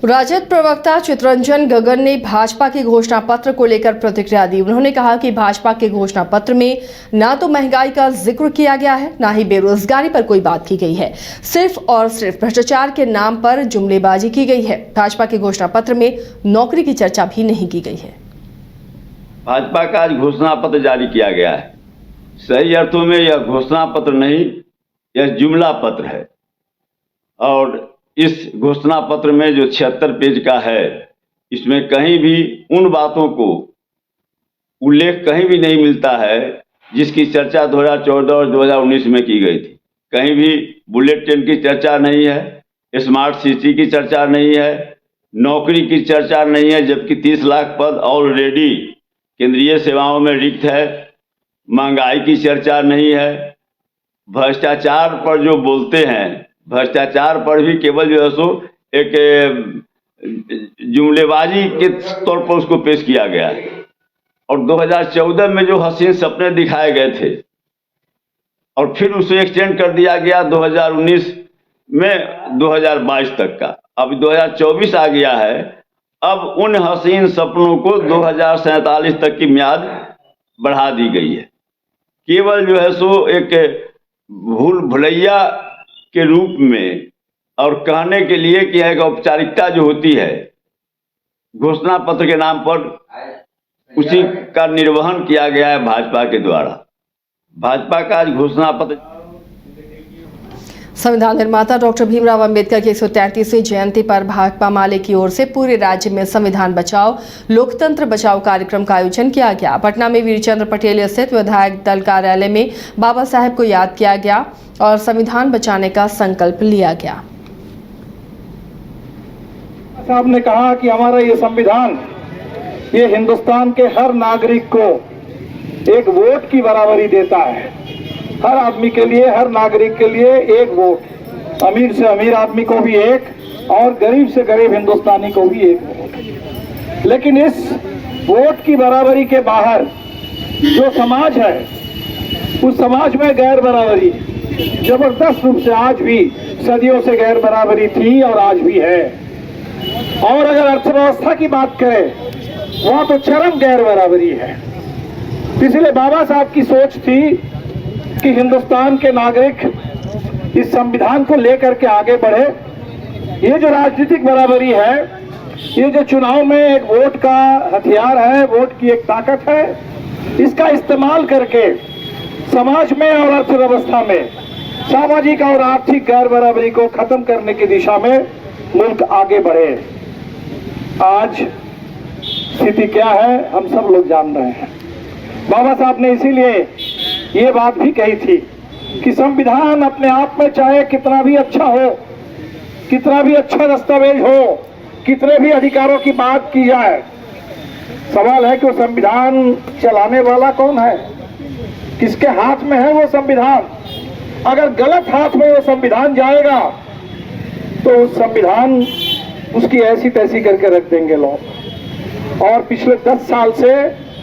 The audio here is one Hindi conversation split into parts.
राजद प्रवक्ता चितरंजन गगन ने भाजपा के घोषणा पत्र को लेकर प्रतिक्रिया दी। उन्होंने कहा कि भाजपा के घोषणा पत्र में ना तो महंगाई का जिक्र किया गया है, ना ही बेरोजगारी पर कोई बात की गई है। सिर्फ और सिर्फ भ्रष्टाचार के नाम पर जुमलेबाजी की गई है। भाजपा के घोषणा पत्र में नौकरी की चर्चा भी नहीं की गई है। भाजपा का आज घोषणा पत्र जारी किया गया है। सही अर्थों में यह घोषणा पत्र नहीं, यह जुमला पत्र है। और इस घोषणा पत्र में जो 76 पेज का है, इसमें कहीं भी उन बातों को उल्लेख कहीं भी नहीं मिलता है जिसकी चर्चा 2014 और 2019 में की गई थी। कहीं भी बुलेट ट्रेन की चर्चा नहीं है, स्मार्ट सिटी की चर्चा नहीं है, नौकरी की चर्चा नहीं है, जबकि 30 लाख पद ऑलरेडी केंद्रीय सेवाओं में रिक्त है। महंगाई की चर्चा नहीं है। भ्रष्टाचार पर जो बोलते हैं, भ्रष्टाचार पर भी केवल जो है सो एक जुमलेबाजी के तौर पर उसको पेश किया गया है। और 2014 में जो हसीन सपने दिखाए गए थे और फिर उसे एक्सटेंड कर दिया गया 2019 में 2022 तक का। अब 2024 आ गया है। अब उन हसीन सपनों को 2047 तक की म्याद बढ़ा दी गई है। केवल जो है सो एक भूल भुलैया के रूप में और कहने के लिए कि एक औपचारिकता जो होती है घोषणा पत्र के नाम पर, उसी का निर्वहन किया गया है भाजपा के द्वारा। भाजपा का आज घोषणा पत्र। संविधान निर्माता डॉक्टर भीमराव अंबेडकर की 133वीं जयंती पर भाकपा माले की ओर से पूरे राज्य में संविधान बचाओ लोकतंत्र बचाओ कार्यक्रम का आयोजन किया गया। पटना में वीरचंद्र पटेल स्थित विधायक दल कार्यालय में बाबा साहेब को याद किया गया और संविधान बचाने का संकल्प लिया गया। साहब ने कहा कि हमारा ये संविधान ये हिंदुस्तान के हर नागरिक को एक वोट की बराबरी देता है। हर आदमी के लिए, हर नागरिक के लिए एक वोट, अमीर से अमीर आदमी को भी एक और गरीब से गरीब हिंदुस्तानी को भी एक वोट। लेकिन इस वोट की बराबरी के बाहर जो समाज है, उस समाज में गैर बराबरी जबरदस्त रूप से आज भी, सदियों से गैर बराबरी थी और आज भी है। और अगर अर्थव्यवस्था की बात करें, वहां तो चरम गैर बराबरी है। इसलिए बाबा साहब की सोच थी कि हिंदुस्तान के नागरिक इस संविधान को लेकर के आगे बढ़े। ये जो राजनीतिक बराबरी है, ये जो चुनाव में एक वोट का हथियार है, वोट की एक ताकत है, इसका इस्तेमाल करके समाज में और अर्थव्यवस्था में सामाजिक और आर्थिक गैर बराबरी को खत्म करने की दिशा में मुल्क आगे बढ़े। आज स्थिति क्या है हम सब लोग जान रहे हैं। बाबा साहब ने इसीलिए ये बात भी कही थी कि संविधान अपने आप में चाहे कितना भी अच्छा हो, कितना भी अच्छा दस्तावेज हो, कितने भी अधिकारों की बात की जाए, सवाल है कि वो संविधान चलाने वाला कौन है, किसके हाथ में है वो संविधान। अगर गलत हाथ में वो संविधान जाएगा तो उस संविधान उसकी ऐसी तैसी करके रख देंगे लोग। और पिछले 10 साल से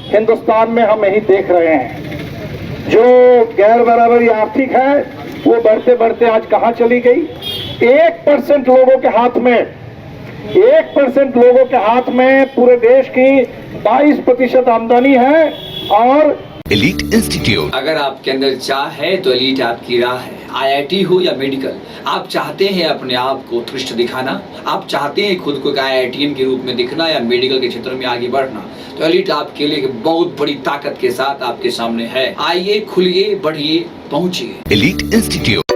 हिंदुस्तान में हम यही देख रहे हैं, जो गैर बराबरी आर्थिक है वो बढ़ते बढ़ते आज कहां चली गई। 1% लोगों के हाथ में, 1% लोगों के हाथ में पूरे देश की 22% आमदनी है। और एलीट इंस्टीट्यूट, अगर आपके अंदर चाह है तो एलीट आपकी राह है। IIT हो या मेडिकल, आप चाहते हैं अपने आप को उत्कृष्ट दिखाना, आप चाहते हैं खुद को एक IITian के रूप में दिखना या मेडिकल के क्षेत्र में आगे बढ़ना, तो एलीट आपके लिए बहुत बड़ी ताकत के साथ आपके सामने है। आइए, खुलिए, बढ़िए, पहुंचिए। Elite institute.